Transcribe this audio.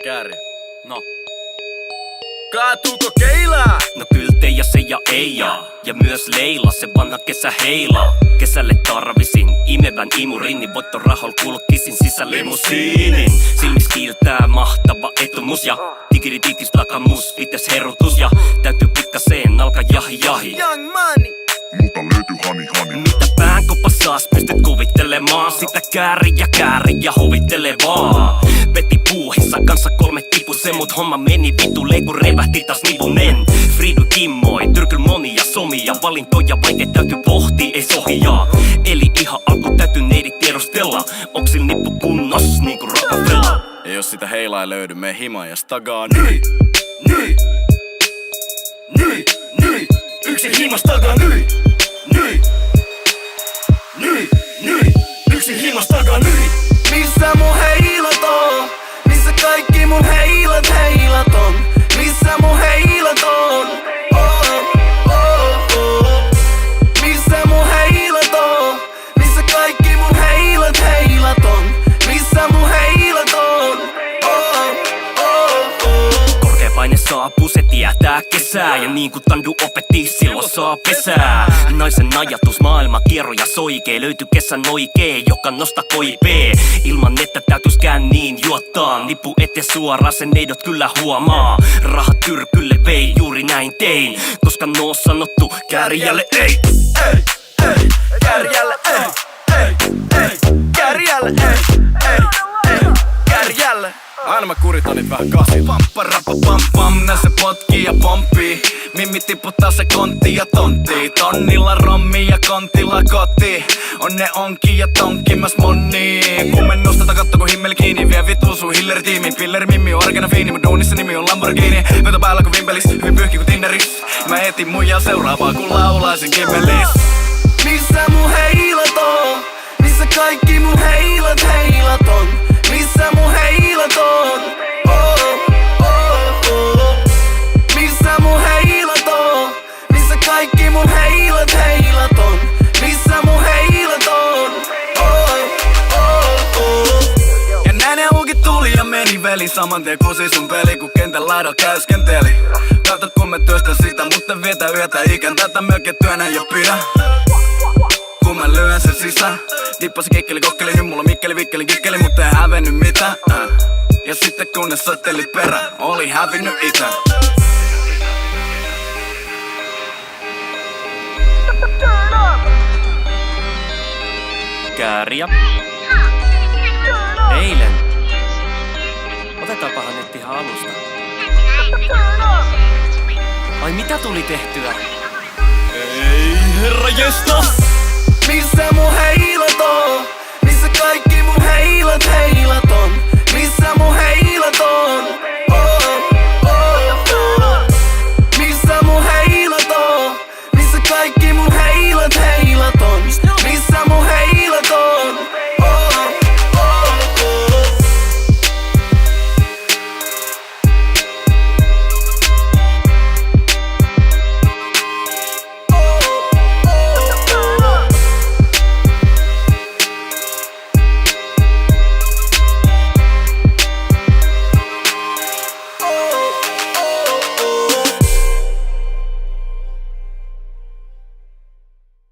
Kääri. No. Kaatuuko keilaa? No kyl Teija se ja Eija. Ja myös Leila, se vanha kesä heilaa. Kesälle tarvisin imevän imurin, niin voittorahol kulkisin sisälle limusiinin. Silmis kiiltää mahtava etumus ja tikiritikis takamus, pitäis herutus. Ja täytyy pikkaseen alkaa jahi. Young money. Multa löytyy hani. Mitä päänkoppas saas pystyt kuvittelemaan? Sitä kääri ja huvittele vaan. Peti puuhissa kanssa 3 tipuse, mut homma meni vitu leiku revähti taas nivunen. Fridu kimmoi, tyrkyl monia somia, valintoja vaikea täytyy pohtii, ei sohjaa. Eli ihan alku täytyy neidit tiedostella, oksil nippu kunnos niinku Rockefeller. Ja jos sitä heilaa ei löydy, mene himaan ja stagaa Nyi. Yksi himas takaa nyi. Yksi himas takaa nyi. Missä mun heilat on? Missä kaikki mun heilat on? Missä mun heilat on? Missä mun heilat on? Missä kaikki mun heilat on? Missä mun heilat on? Korkea paine saapuu, se tietää kesää. Ja niin kuin Tandu opetti, silloin saa pesää. Naisen ajatus, maailma kierroja soikee. Löytyy kesän oikee, joka nosta koipee. Ilman että täytyiskään niin juottaa. Nippu eteen suoraan, sen neidot kyllä huomaa. Rahat tyrkylle vei, juuri näin tein. Koska noo sanottu, käärijälle ei. Kärjälle Kärjälle Aina mä kuritan niitä vähän kasi. Pam, nää se potkii ja pomppii. Mimmi tipputtaa se kontti ja tontti. Tonnilla rommi ja kontilla koti. On ne onki ja tonkki myös moni. Kumennusta katto kun himmeli kiinni. Vie vittu sun hilleritiimi. Pilleri mimmi on arkena fiini. Mun duunissa nimi on Lamborghini. Veto päällä kun vimpelis. Hyvin pyyhki kun Tinderis. Mä etin muijaa seuraavaa kun laulaisin kimmelis. Missä mun heilat on? Missä kaikki mun heilat on? Missä mun heilat on? Missä mun heilat on? Missä kaikki mun heilat on? Missä mun heilat on? Ja näin ne ulkit tuli ja meni veli. Saman tien kusi sun peli kun kentän laidalla käyskenteli. Katot kun mä työstän sitä, mutta vietä yötä ikään. Tätä melkein työnä jo pidä. Kun mä lyön sen sisään. Dippasi kikkeli kokkeli, nyt mulla mikkeli vikkeli kikkeli, mutta ei hävennyt mitään. Ja sitten kun ne soitteli perään, oli hävinnyt itä. Kääriä. Eilen. Otetaanpahan nyt ihan alusta. Ai mitä tuli tehtyä? Ei herra jesta!